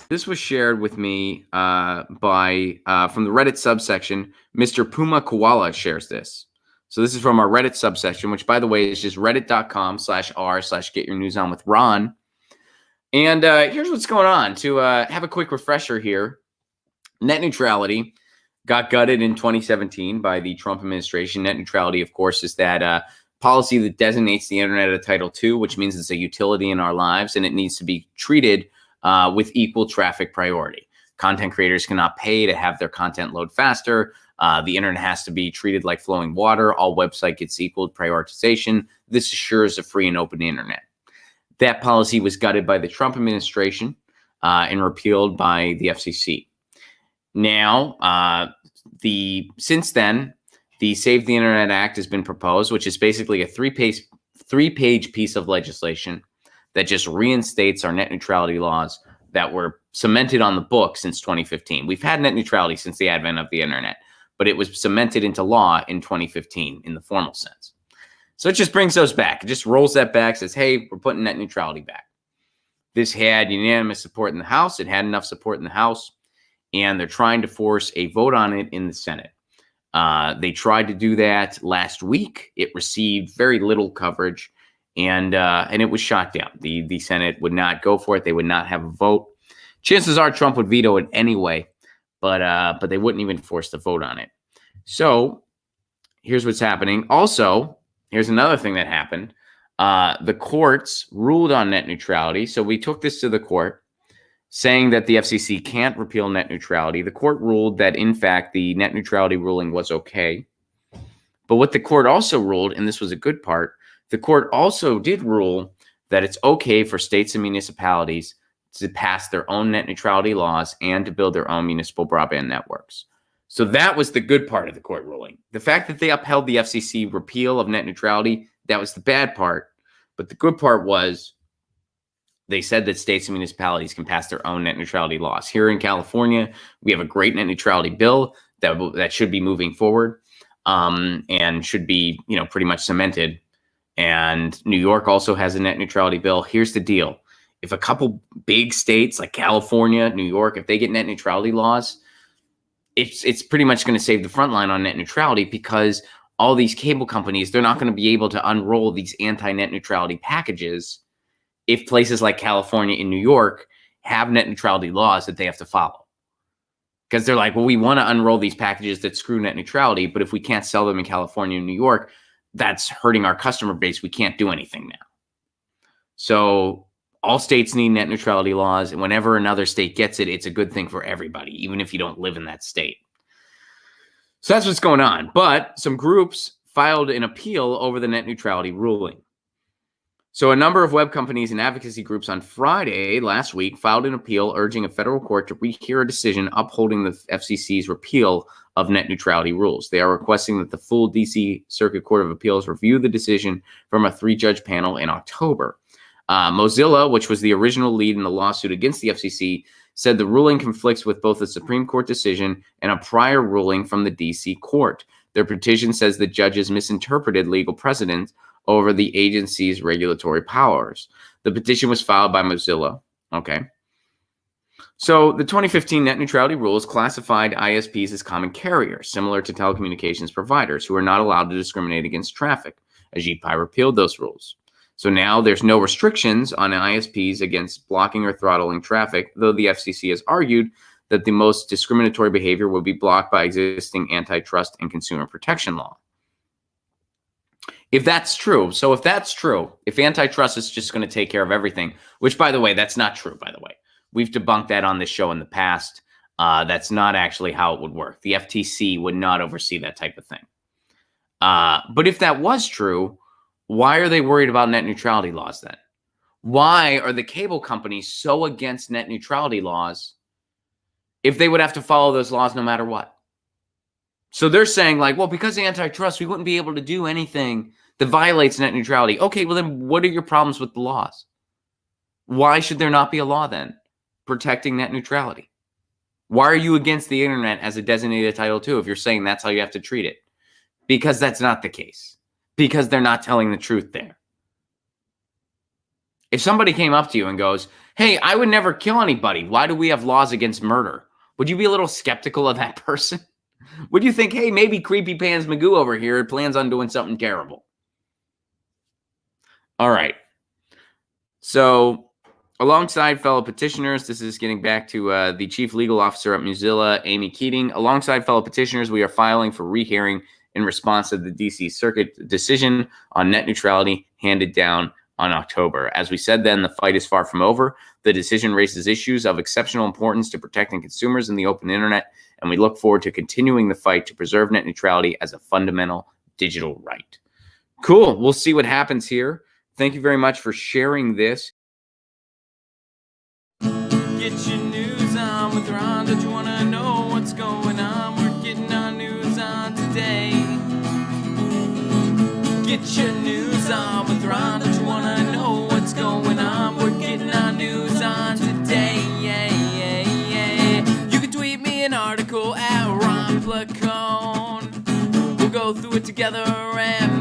This was shared with me by from the Reddit subsection. Mr. Puma Koala shares this. So this is from our Reddit subsection, which, by the way, is just reddit.com/r/GetYourNewsOnWithRon. And here's what's going on. To have a quick refresher here, net neutrality got gutted in 2017 by the Trump administration. Net neutrality, of course, is that policy that designates the internet a Title II, which means it's a utility in our lives, and it needs to be treated with equal traffic priority. Content creators cannot pay to have their content load faster. The internet has to be treated like flowing water. All website gets equal prioritization. This assures a free and open internet. That policy was gutted by the Trump administration and repealed by the FCC. Now, since then, the Save the Internet Act has been proposed, which is basically a three-page piece of legislation that just reinstates our net neutrality laws that were cemented on the book since 2015. We've had net neutrality since the advent of the internet, but it was cemented into law in 2015 in the formal sense. So it just brings those back. It just rolls that back, says, hey, we're putting net neutrality back. This had unanimous support in the House. It had enough support in the House, and they're trying to force a vote on it in the Senate. They tried to do that last week. It received very little coverage, and it was shot down. The Senate would not go for it. They would not have a vote. Chances are Trump would veto it anyway, but they wouldn't even force the vote on it. So here's what's happening. Also, here's another thing that happened. The courts ruled on net neutrality. So we took this to the court, saying that the FCC can't repeal net neutrality. The court ruled that, in fact, the net neutrality ruling was okay. But what the court also ruled, and this was a good part, the court also did rule that it's okay for states and municipalities to pass their own net neutrality laws and to build their own municipal broadband networks. So that was the good part of the court ruling. The fact that they upheld the FCC repeal of net neutrality, that was the bad part. But the good part was they said that states and municipalities can pass their own net neutrality laws. Here in California, we have a great net neutrality bill that should be moving forward and should be, pretty much cemented. And New York also has a net neutrality bill. Here's the deal. If a couple big states like California, New York, if they get net neutrality laws, it's pretty much going to save the front line on net neutrality, because all these cable companies, they're not going to be able to unroll these anti-net neutrality packages if places like California and New York have net neutrality laws that they have to follow. Because they're like, well, we want to unroll these packages that screw net neutrality, but if we can't sell them in California and New York, that's hurting our customer base. We can't do anything now. So all states need net neutrality laws, and whenever another state gets it, it's a good thing for everybody, even if you don't live in that state. So that's what's going on. But some groups filed an appeal over the net neutrality ruling. So a number of web companies and advocacy groups on Friday last week filed an appeal urging a federal court to rehear a decision upholding the FCC's repeal of net neutrality rules. They are requesting that the full D.C. Circuit Court of Appeals review the decision from a 3-judge panel in October. Mozilla, which was the original lead in the lawsuit against the FCC, said the ruling conflicts with both a Supreme Court decision and a prior ruling from the D.C. court. Their petition says the judges misinterpreted legal precedent over the agency's regulatory powers. The petition was filed by Mozilla. Okay. So the 2015 net neutrality rules classified ISPs as common carriers, similar to telecommunications providers, who are not allowed to discriminate against traffic. Ajit repealed those rules. So now there's no restrictions on ISPs against blocking or throttling traffic, though the FCC has argued that the most discriminatory behavior will be blocked by existing antitrust and consumer protection law. If that's true, if antitrust is just going to take care of everything, which, by the way, that's not true, by the way. We've debunked that on this show in the past. That's not actually how it would work. The FTC would not oversee that type of thing. But if that was true, why are they worried about net neutrality laws then? Why are the cable companies so against net neutrality laws if they would have to follow those laws no matter what? So they're saying, like, well, because of antitrust, we wouldn't be able to do anything that violates net neutrality. Okay, well, then what are your problems with the laws? Why should there not be a law then protecting net neutrality? Why are you against the internet as a designated Title II if you're saying that's how you have to treat it? Because that's not the case. Because they're not telling the truth there. If somebody came up to you and goes, Hey, I would never kill anybody. Why do we have laws against murder? Would you be a little skeptical of that person? Would you think, hey, maybe Creepy Pants Magoo over here plans on doing something terrible? All right. So, alongside fellow petitioners, this is getting back to the chief legal officer at Mozilla, Amy Keating. Alongside fellow petitioners, we are filing for rehearing in response to the DC Circuit decision on net neutrality handed down on October. As we said then, the fight is far from over. The decision raises issues of exceptional importance to protecting consumers in the open internet, and we look forward to continuing the fight to preserve net neutrality as a fundamental digital right. Cool. We'll see what happens here. Thank you very much for sharing this. Get your news on with Ron. Don't you want to know what's going on? We're getting our news on today. Get your news on with Ron. Don't you want to know what's going on? We're getting our news on today. You can tweet me an article at Ron Placone. We'll go through it together and